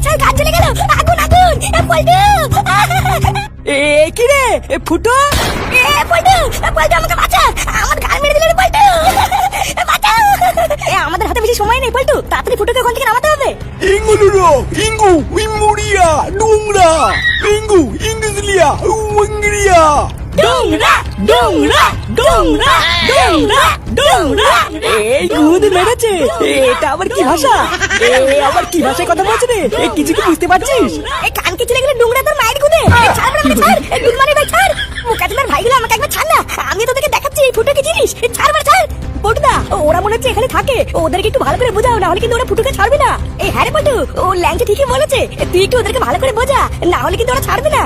ছাড় কাজ চলে গেল আগুন আগুন পল্টু কি রে ফুটো পল্টু পল্টু আমাকে বাঁচা আমার গাল মেরে দিল রে পল্টু বাঁচাও আমাদের হাতে বেশি সময় নেই পল্টু তাড়াতাড়ি ফুটোকে ওখান থেকে নামাতে হবে ইঙ্গুলুরো ইঙ্গু ইমুরিয়া ডুংরা ইঙ্গু ইংলিয়া উঙ্গরিয়া ডোংরা ডোংরা ডোংরা ডোংরা ডোংরা এই গুদ মেরেছে। এটা আবার কি ভাষা? আবার কি ভাষায় কথা বলছে রে? কিছু কি বুঝতে পারছিস? এই কানকে চলে গেলে ডোংরা তোর মায়ের গুদে ছাড় না ছাড় ডুলমারি ভাই ছাড় মুকাতিমার ভাইগুলো আমাকে একবার ছাড় না আমি তোদেরকে দেখাচ্ছি ফুটো কি জিনিস ছাড় মার ছাড় পটুদা ওরা মনে হচ্ছে এখানে থাকে ওদেরকে একটু ভালো করে বোঝাও না হলে কিন্তু ওরা ফুটুকে ছাড়বে না এই হ্যাঁ রে পটু ও ল্যাংচা ঠিকই বলেছে তুই একটু ওদেরকে ভালো করে বোঝা না হলে কিন্তু ওরা ছাড়বে না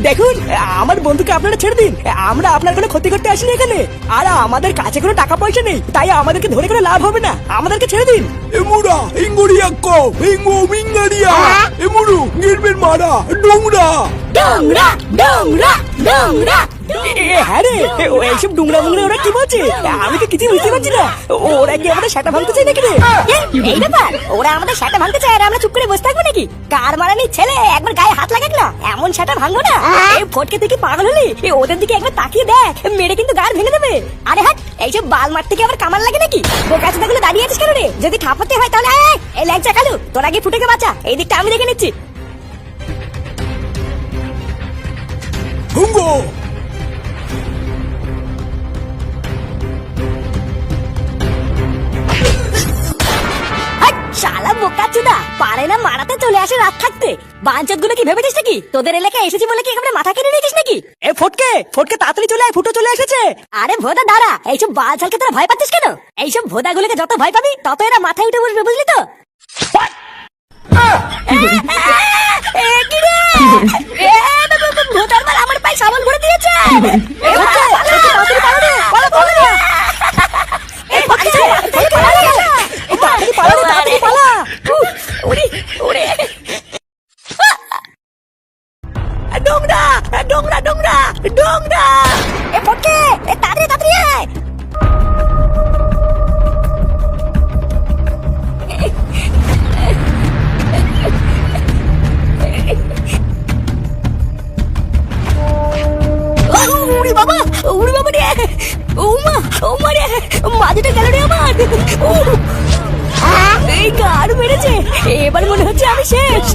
দেখুন আমার বন্ধুকে আপনারা ছেড়ে দিন। আমরা আপনার কোনো ক্ষতি করতে আসিনি এখানে। আর আমাদের কাছে কোনো টাকা পয়সা নেই, তাই আমাদেরকে ধরে কোনো লাভ হবে না। আমাদেরকে ছেড়ে দিন। এমুরা ইঙ্গুরিয়া কো ইঙ্গু মিঙ্গারিয়া এমুরু গিরবেন মারা ডুংরা ডোংরা ডোংরা ডোংরা হ্যাঁ রে এইসব ডুংরা মুংরা ওরা কি বলছে? আমি তো কিছু বুঝতে পারছি না। ওরা কি আমাদের সেটা ভাঙতে চাই নাকি রে? এই ব্যাপার ওরা আমাদের সেটা ভাঙতে চায় আর আমরা চুপ করে বসে থাকবো নাকি? কার মারানি ছেলে একবার গায়ে হাত লাগাক না এমন সেটা ভাঙবো না। এই ফটকে তুই কি পাগল হলি? ওদের দিকে একবার তাকিয়ে দেখ মেরে কিন্তু গাড় ভেঙে দেবে। আরে হাট এইসব বাল মারতে কি আবার কামাল লাগে নাকি? বোকাচোদাগুলো দাঁড়িয়ে আছিস কেন রে? যদি খাপাতে হয় তাহলে এই ল্যাংচা কালু তোর আগে ফুটেকে বাঁচা এই দিকটা আমি দেখে নিচ্ছি। হুঙ্গো শালা বোকাচোদা পারে না মারাতে চলে আসে রাত থাকতে। বাঞ্চত গুলো কি ভেবেছিস নাকি তোদের এলাকায় এসেছি বলে কি একেবারে মাথা কেটে নিয়েছিস নাকি? এ ফটকে ফটকে তাড়াতাড়ি চলে আয়, ফুটো চলে এসেছে। আরে ভোদা দাঁড়া এইসব বাল ছালকে তোরা ভয় পাচ্ছিস কেন? এইসব ভোদা গুলোকে যত ভয় পাবি তত এরা মাথায় উঠে বসবে বুঝলি তো? ভোদার মাল আমার পায়ে সাবান ভরে দিয়েছে। ডোংরা ডোংরা ডোংরা ডোংরা এ ফটকে এ তাড়াতাড়ি তাড়াতাড়ি আয়। উড়ি বাবা রে ওমা ওমা রে মাঝেটা গেল রে আমার। এই গাড় মেরেছে এবার মনে হচ্ছে আমি শেষ।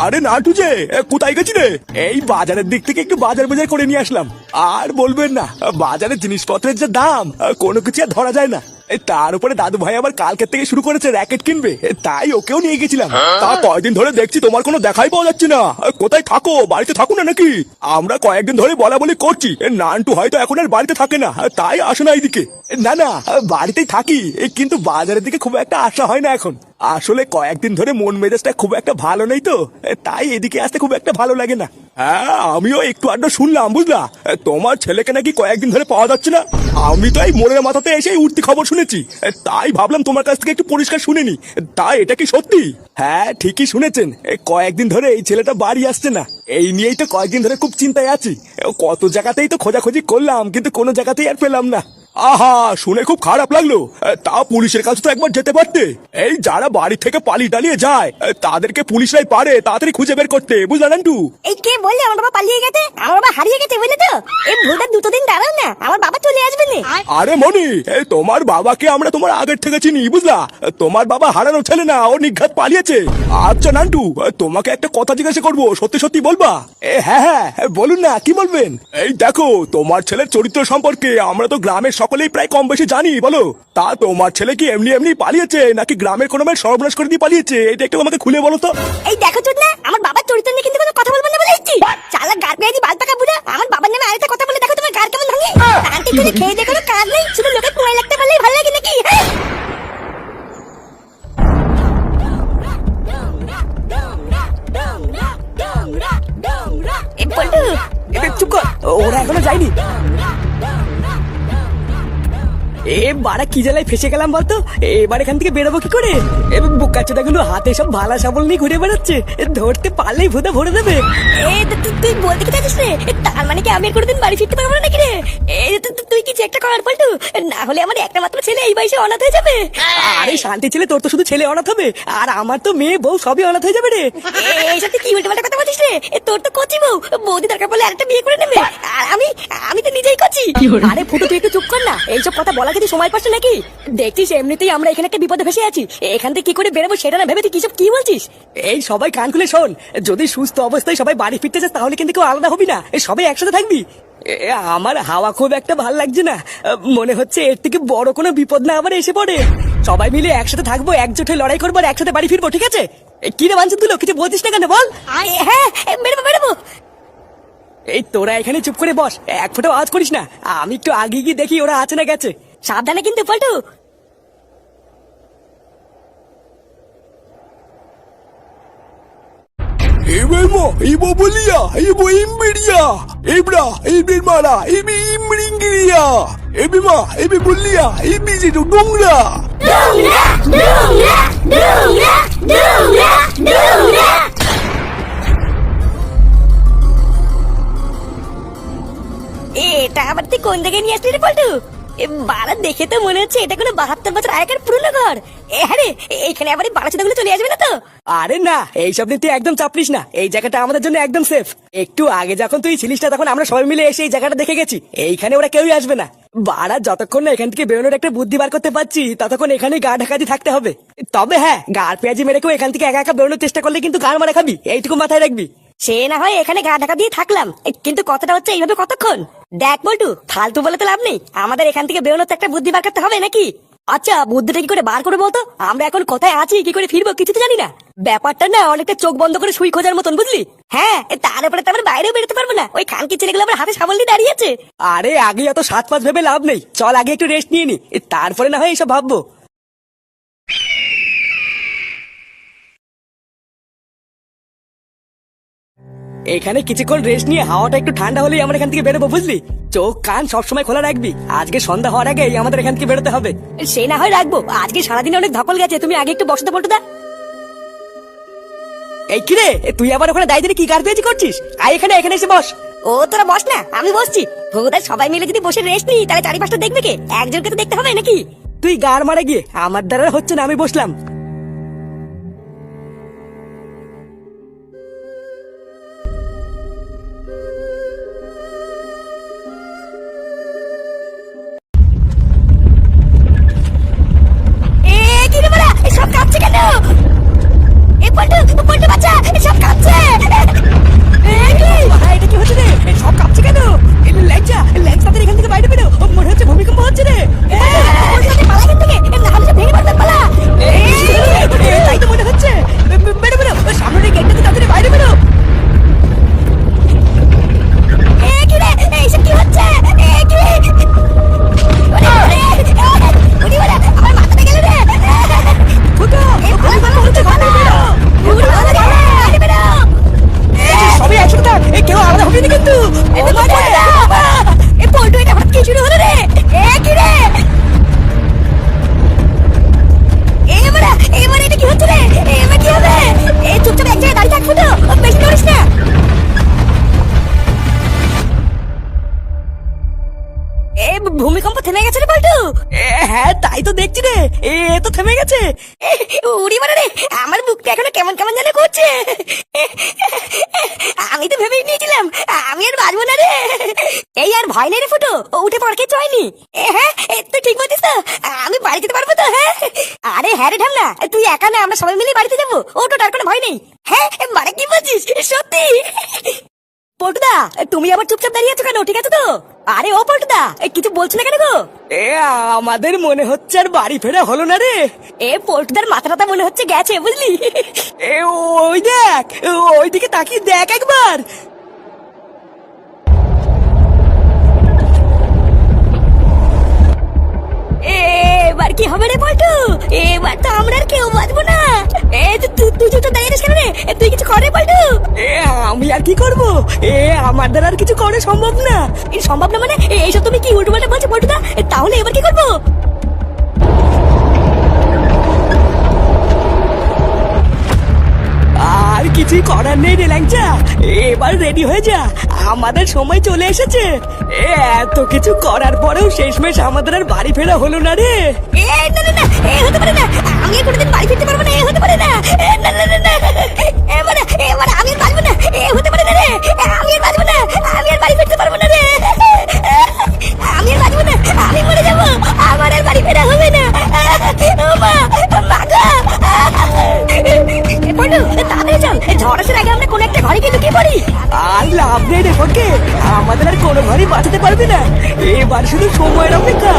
আরে নাটু যে কোথায় গেছি রে? এই বাজারের দিক থেকে একটু বাজার বাজার করে নিয়ে আসলাম। আর বলবেন না বাজারের জিনিসপত্রের যে দাম কোনো কিছু আর ধরা যায় না। তার উপরে দাদু ভাই আবার কালকের থেকে শুরু করেছে র্যাকেট কিনবে, তাই ওকেও নিয়ে গেছিলাম। তা কয়েকদিন ধরে দেখছি তোমার কোনো দেখাই পাওয়া যাচ্ছে না। কোথায় থাকো? বাড়িতে থাকো না নাকি? আমরা কয়েকদিন ধরে বলা বলি করছি নান্টু হয়তো এখন আর বাড়িতে থাকে না, তাই আসে না এইদিকে। না না বাড়িতেই থাকি, কিন্তু বাজারের দিকে খুব একটা আসা হয় না এখন। আসলে কয়েকদিন ধরে মন মেজাজটা খুব একটা ভালো নেই তো, তাই এদিকে আসতে খুব একটা ভালো লাগে না। হ্যাঁ আমিও একটু আড্ডা শুনলাম বুঝলা, তোমার ছেলেকে নাকি কয়েকদিন ধরে পাওয়া যাচ্ছে না। আমি তো এই মোড়ের মাথাতে এসে উঠতি খবর শুনেছি, তাই ভাবলাম তোমার কাছ থেকে একটু পরিষ্কার শুনে নি। তাই এটা কি সত্যি? হ্যাঁ ঠিকই শুনেছেন, কয়েকদিন ধরে এই ছেলেটা বাড়ি আসছে না। এই নিয়েই তো কয়েকদিন ধরে খুব চিন্তায় আছি। কত জায়গাতেই তো খোঁজাখুঁজি করলাম, কিন্তু কোনো জায়গাতেই আর পেলাম না। আহা শুনে খুব খারাপ লাগলো। তা পুলিশের কাছে তো একবার যেতে পারতে। এই যারা বাড়ি থেকে পালিয়ে টালিয়ে যায় তাদেরকে পুলিশরাই পারে তাড়াতাড়ি খুঁজে বের করতে, বুঝলা নান্টু? এই কে বললে আমার বাবা পালিয়ে গেছে? আমার বাবা হারিয়ে গেছে বুঝলে তো? এই ভোদা দুটো দিন দাঁড়াও না, আমার বাবা চলে আসবে না। আরে মনি তোমার বাবাকে আমরা তোমার আগের থেকে চিনি বুঝলা। তোমার বাবা হারানো ছেলে না, ও নিঘাত পালিয়েছে। আচ্ছা নান্টু তোমাকে একটা কথা জিজ্ঞাসা করবো, সত্যি সত্যি বলবা? হ্যাঁ হ্যাঁ বলুন না, কি বলবেন? এই দেখো তোমার ছেলের চরিত্র সম্পর্কে আমরা তো গ্রামের সকলেই প্রায় কম বেশি জানি, বলো তা তোমার ছেলে কি এমনি এমনি পালিয়েছে নাকি গ্রামের কোনো মেয়ের সর্বনাশ করে দিয়ে পালিয়েছে? এটা একটু আমাকে খুলে বলো তো। এই দেখো চোদ না, আমার বাবার চরিত্র নিয়ে কিন্তু কোনো কথা বলবো না বলে দিচ্ছি। চালা গার পেয়ে বাল পাকা বুঝা আমার বাবার নামে আরেকটা কথা বলে দেখো তোমার গার কেমন ভাঙে। আন্টি তুমি খেয়ে দেখো কাজ নেই, শুধু লোকে কুয়াই লাগতে পারলেই ভালো লাগে নাকি? চুপ কর, ওরা এখনো যায়নি। এ বাড়া কি জ্বালায় ফেসে গেলাম বলতো। এবার এখান থেকে বেরোবো কি করে? বোকাচোদা গুলো হাতে সব ভালা সাবল নিয়ে ঘুরে বেড়াচ্ছে, ধরতে পারলেই ভূতে ভরে দেবে। তুই বলতে কি চাইছিস রে? তার মানে কি আমি আর কোনোদিন বাড়ি ফিরতে পারবো না নাকি রে? তুই কিছু একটা কর পল্টু, না হলে আমার একটা মাত্র ছেলে এই বয়সে অনাথ হয়ে যাবে। আরে শান্তি ছেলে, তোর তো শুধু ছেলে অনাথ হবে, আর আমার তো মেয়ে বউ সবই অনাথ হয়ে যাবে রে। এইসব তুই কি উল্টো পাল্টা কথা বলছিস রে? তোর তো কচি বউ, বৌদি দরকার পড়লে আরেকটা বিয়ে করে নেবে, আর আমি তো নিজেই কচি। আরে ফুটো তুই একটু চুপ কর না, এইসব কথা বলা কি সময় পাচ্ছ নাকি? দেখছিস এমনিতেই আমরা এখানে একটা বিপদে ফেসে আছি, এখান থেকে কি করে বেরোবো সেটা না ভেবে তুই কিসব কি বলছিস? এই সবাই কান খুলে শোন, যদি সুস্থ অবস্থায় সবাই বাড়ি ফিরতে চাস তাহলে কিন্তু কেউ আলাদা হবি না, সবাই একসাথে থাকবি। আমার হাওয়া খুব একটা ভাল লাগছে না, মনে হচ্ছে এর থেকে বড় কোনো বিপদ না আবার এসে পড়ে। সবাই মিলে একসাথে থাকবো, একজোট হয়ে লড়াই করবো, আর একসাথে বাড়ি ফিরবো, ঠিক আছে? কি রে বাঞ্চন, তুই কিছু বলছিস না কেন বল? হ্যাঁ বেরোবো। এই তোরা এখানে চুপ করে বস, এক ফোঁটা আওয়াজ করিস না, আমি একটু আগে গিয়ে দেখি ওরা আছে না গেছে। সাবধানে কিন্তু Paltu. Ebelmo, ibo bolia, ibo imberia, ebra, ebel mara, ebi imringiria, ebima, ebi bolia, ebi jitu dongra. এটা আবার তুই কোন জায়গায় নিয়ে আসলি রে পল্টু? বাড়া দেখে তো মনে হচ্ছে এটা কোনো 72 বছর আগেকার পুরনো ঘর। হ্যাঁ রে, এখানে আবার এই বাড়াচোদাগুলো চলে আসবে না তো? আরে না, এইসব নিয়ে তুই একদম চাপলিস না, এই জায়গাটা আমাদের জন্য একদম সেফ। একটু আগে যখন তুই ছিলিস না তখন আমরা সবাই মিলে এসে এই জায়গাটা দেখে গেছি, এইখানে ওরা কেউই আসবে না। বাড়া যতক্ষণ না এখান থেকে বেরোনোর একটা বুদ্ধি বার করতে পারছি ততক্ষণ এখানে গা ঢাকাতি থাকতে হবে। তবে হ্যাঁ, গার পেঁয়াজি মেরে কেউ এখান থেকে একা একা বেরোনোর চেষ্টা করলে কিন্তু গান মারা খাবি, এইটুকু মাথায় রাখবি। সে না হয় এখানে গা ঢাকা দিয়ে থাকলাম, কিন্তু কথাটা হচ্ছে এইভাবে কতক্ষণ? দেখ বল্টু, ফালতু বলে তো লাভ নেই, আমাদের এখান থেকে বেরোনোর তো একটা বুদ্ধি বার করতে হবে নাকি? আচ্ছা বুদ্ধিটা কি করে বার করে বলতো? আমরা এখন কোথায় আছি, কি করে ফিরবো কিছু তো জানি না। ব্যাপারটা না অনেকটা চোখ বন্ধ করে সুই খোঁজার মতন, বুঝলি? হ্যাঁ, তার উপরে তো আমরা বাইরেও বেরোতে পারবো না, ওই খানকি ছেলেগুলো আমার হাতে সাবল দিয়ে দাঁড়িয়ে আছে। আরে আগে অত 7-5 ভেবে লাভ নেই, চল আগে একটু রেস্ট নিয়ে নি, তারপরে না হয় এইসব ভাববো। এখানে কিছুক্ষণ রেস্ট নিয়ে হাওয়াটা একটু ঠান্ডা হলেই আমরা এখান থেকে বেরোবো, বুঝলি? চোখ কান সবসময় খোলা রাখবি, আজকে সন্ধ্যা হওয়ার আগে আমাদের এখান থেকে বেরোতে হবে। সে না হয় রাখবো, আজকে সারাদিনে অনেক ধকল গেছে, তুমি আগে একটু বসো তো পল্টুদা। এই কিরে, তুই আবার ওখানে দাঁড়িয়ে কি গার পেঁয়াজি করছিস? আয় এখানে এসে বস। ও তোরা বস না, আমি বসছি। ভোগদার সবাই মিলে যদি বসে রেস্ট নিই তাহলে চারিপাশটা দেখবে কে? একজনকে তো দেখতে হবে নাকি? তুই গার মারা গিয়ে, আমার দ্বারা হচ্ছে না, আমি বসলাম। কি রে বড়া, সব কাঁপছে কেন? পল্টু বাচ্চা, সব কাঁপছে। এটা কি হচ্ছে রে? সব কাঁপছে কেন? ল্যাংচা তাদের এখান থেকে বাইরে বেরো, মনে হচ্ছে ভূমিকম্প হচ্ছে রে। পালা এখান থেকে, না হলে ভেঙে পড়বে, পালা। তাই তো মনে হচ্ছে, বেরো সামনের গেটটাতে তাদের বাইরে বেরো। কি রে, এইসব কি হচ্ছে? আমার মাথাটা গেল রে। ফুটো, ভূমিকম্প হচ্ছে, বাইরে বেরো। সবাই একসাথে থাক, কেউ আলাদা হবে না কিন্তু। পল্টু, এটা হঠাৎ কি শুরু হলো রে? কি রে এবার এটা কি হচ্ছে রে? এবার কি হবে? চুপচাপ এক জায়গায় দাঁড়িয়ে থাক ফুটো, বেশি নড়িস না। ভূমিকম্প থেমে গেছে রে পল্টু? হ্যাঁ তাই তো দেখছি রে, এ তো থেমে গেছে। উড়ি মারা রে, আমার বুকটা এখনো কেমন কেমন যেন করছে। আমি তো ভেবেই নিয়েছিলাম আমি আর বাঁচবো না রে। এই আর ভয় নেই রে ফুটো, উঠে পড়কে চয়নি। হ্যাঁ তুই ঠিক বলছিস তো, আমি বাড়ি যেতে পারবো তো? হ্যাঁ আরে হ্যাঁ রে ঢামনা, তুই একা না, আমরা সবাই মিলে বাড়িতে যাবো, ওটো তার কোনো ভয় নেই। হ্যাঁ মানে কি বলছিস সত্যি? পল্টুদা তুমি আবার চুপচাপ দাঁড়িয়ে আছো কেন, ঠিক আছে তো? আরে ও পল্টুদা, কিছু বলছো না কেন গো? আমাদের মনে হচ্ছে আর বাড়ি ফেরা হলো না রে। পল্টুদার মাথাটা মনে হচ্ছে গেছে, বুঝলি? ওই দেখ, ওইদিকে তাকিয়ে দেখ একবার। এবার কি হবে রে পল্টু? এবার তো আমরা আর কেউ বাঁচবো না। তুই তো দাঁড়িয়ে কেন রে? তুই কিছু করে পল্টু? আমি আর কি করব? আমার দ্বারা আর কিছু করা সম্ভব না। সম্ভব না মানে? এইসব তুমি কি উল্টো পাল্টা বলছো পল্টুদা? তাহলে এবার কি করবো? কিছুই করার নেই রে ল্যাংচা, এবার রেডি হয়ে যা, আমাদের সময় চলে এসেছে। এত কিছু করার পরেও শেষমেশ আমাদের আর বাড়ি ফেরা হলো না রে। না না না, হতে পারে না, আমি আর কোনোদিন বাড়ি ফিরতে পারবো না, হতে পারে না, না না না, এবার আমি আর বাঁচবো না, হতে পারে না রে, আমি আর বাঁচবো না, আমি আর বাড়ি ফিরতে পারবো না রে, আমি আর বাঁচবো না, আমি মরে যাবো, আমার আর বাড়ি ফেরা হবে না, ও মা, মা গো। পটু, তাড়াতাড়ি চল, ঝড় আসার আগে আমরা কোনো একটা ঘরে গিয়ে লুকিয়ে পড়ি। আর লাভ নেই রে ফটকে, আমাদের আর কোনো ঘরই বাঁচাতে পারবে না, এবার শুধু সময়ের অপেক্ষা।